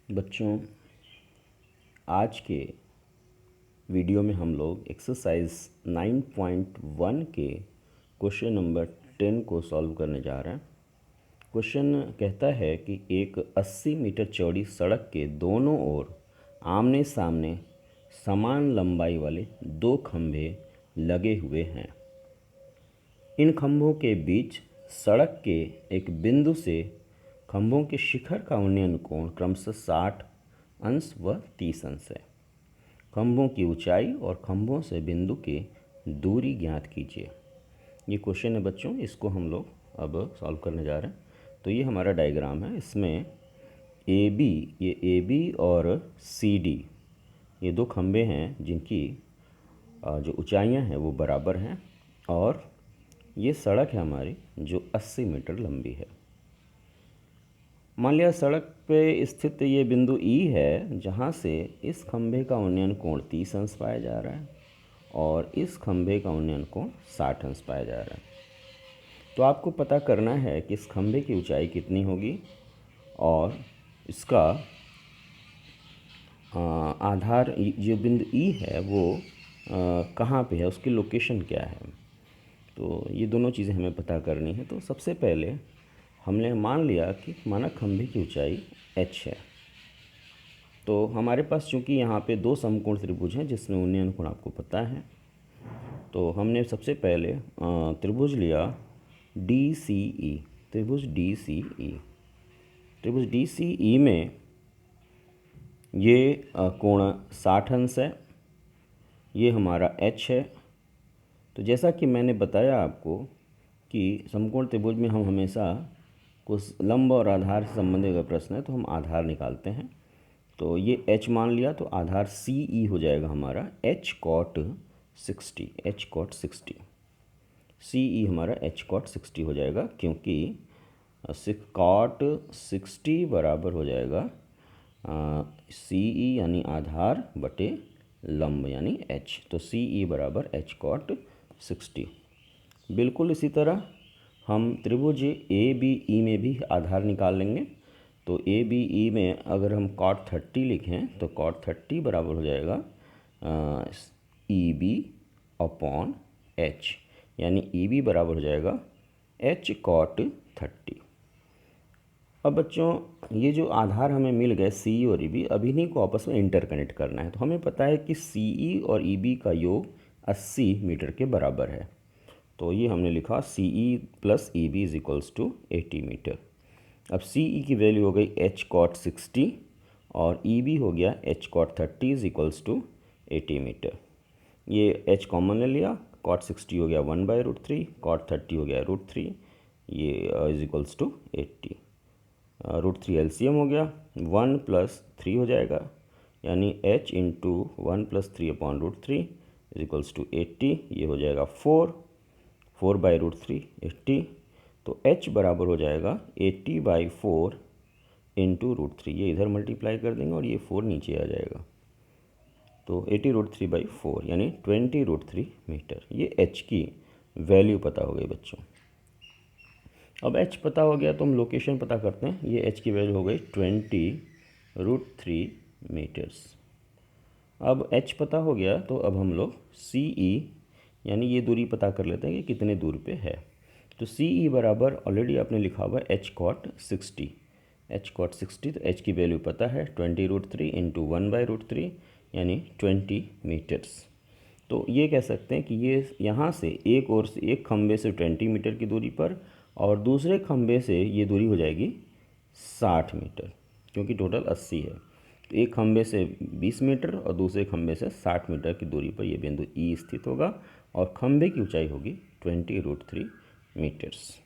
बच्चों, आज के वीडियो में हम लोग एक्सरसाइज 9.1 के क्वेश्चन नंबर 10 को सॉल्व करने जा रहे हैं। क्वेश्चन कहता है कि एक 80 मीटर चौड़ी सड़क के दोनों ओर आमने सामने समान लंबाई वाले दो खंभे लगे हुए हैं। इन खंभों के बीच सड़क के एक बिंदु से खंभों के शिखर का उन्नयन कोण क्रमशः 60 अंश व 30 अंश है। खंभों की ऊंचाई और खंभों से बिंदु की दूरी ज्ञात कीजिए। ये क्वेश्चन है बच्चों, इसको हम लोग अब सॉल्व करने जा रहे हैं। तो ये हमारा डायग्राम है। इसमें ए बी और सी डी ये दो खंभे हैं जिनकी जो ऊंचाइयां हैं वो बराबर हैं, और ये सड़क है हमारी जो 80 मीटर लंबी है। मान लिया सड़क पे स्थित ये बिंदु ई है जहाँ से इस खंभे का उन्नयन कोण 30 अंश पाया जा रहा है और इस खंभे का उन्नयन कोण 60 अंश पाया जा रहा है। तो आपको पता करना है कि इस खंभे की ऊंचाई कितनी होगी और इसका आधार जो बिंदु ई है वो कहाँ पे है, उसकी लोकेशन क्या है। तो ये दोनों चीज़ें हमें पता करनी है। तो सबसे पहले हमने मान लिया कि माना खंभे की ऊंचाई h है। तो हमारे पास चूँकि यहाँ पे दो समकोण त्रिभुज हैं जिसमें उन्नयन कोण आपको पता है, तो हमने सबसे पहले त्रिभुज लिया DCE, त्रिभुज DCE। त्रिभुज DCE में ये कोण 60 अंश है, ये हमारा h है। तो जैसा कि मैंने बताया आपको कि समकोण त्रिभुज में हम हमेशा कुछ लंब और आधार से संबंधित अगर प्रश्न है तो हम आधार निकालते हैं। तो ये h मान लिया तो आधार CE हो जाएगा हमारा h cot 60, h cot 60। CE हमारा h cot 60 हो जाएगा, क्योंकि cot 60 बराबर हो जाएगा CE यानी आधार बटे लंब यानी h। तो CE बराबर h cot 60। बिल्कुल इसी तरह हम त्रिभुज ABE में भी आधार निकाल लेंगे। तो ABE में अगर हम cot 30 लिखें तो cot 30 बराबर हो जाएगा EB अपॉन H, यानी EB बराबर हो जाएगा H cot 30। अब बच्चों, ये जो आधार हमें मिल गए CE और EB, अब इन्हीं को आपस में इंटरकनेक्ट करना है। तो हमें पता है कि CE और EB का योग 80 मीटर के बराबर है। तो ये हमने लिखा CE plus EB is equals to 80 metre. अब CE की वैल्यू हो गई h cot 60 और EB हो गया h cot 30 is equals to 80 metre. ये h कॉमन ले लिया, cot 60 हो गया 1/√3, cot 30 हो गया √3, ये इज इक्वल्स टू 80। √3 LCM हो गया, 1 + 3 हो जाएगा, यानी h into 1 + 3 upon √3 is equals to 80। ये हो जाएगा 4/√3 80। तो h बराबर हो जाएगा 80/4 इंटू √3। ये इधर मल्टीप्लाई कर देंगे और ये 4 नीचे आ जाएगा। तो 80√3/4 यानी 20√3 मीटर। ये h की वैल्यू पता हो गई बच्चों। अब h पता हो गया तो हम लोकेशन पता करते हैं। ये h की वैल्यू हो गई 20√3 मीटर्स। अब h पता हो गया तो अब हम लोग CE यानी ये दूरी पता कर लेते हैं कि कितने दूर पे है। तो CE बराबर ऑलरेडी आपने लिखा हुआ है h cot 60। h cot 60, तो h की वैल्यू पता है 20√3 इंटू 1/√3 यानी 20 मीटर्स। तो ये कह सकते हैं कि ये यहाँ से एक और से एक खंबे से 20 मीटर की दूरी पर और दूसरे खंबे से ये दूरी हो जाएगी 60 मीटर, क्योंकि टोटल 80 है। तो एक खंबे से 20 मीटर और दूसरे खंबे से 60 मीटर की दूरी पर यह बिंदु E स्थित होगा और खंबे की ऊंचाई होगी 20√3 मीटर्स।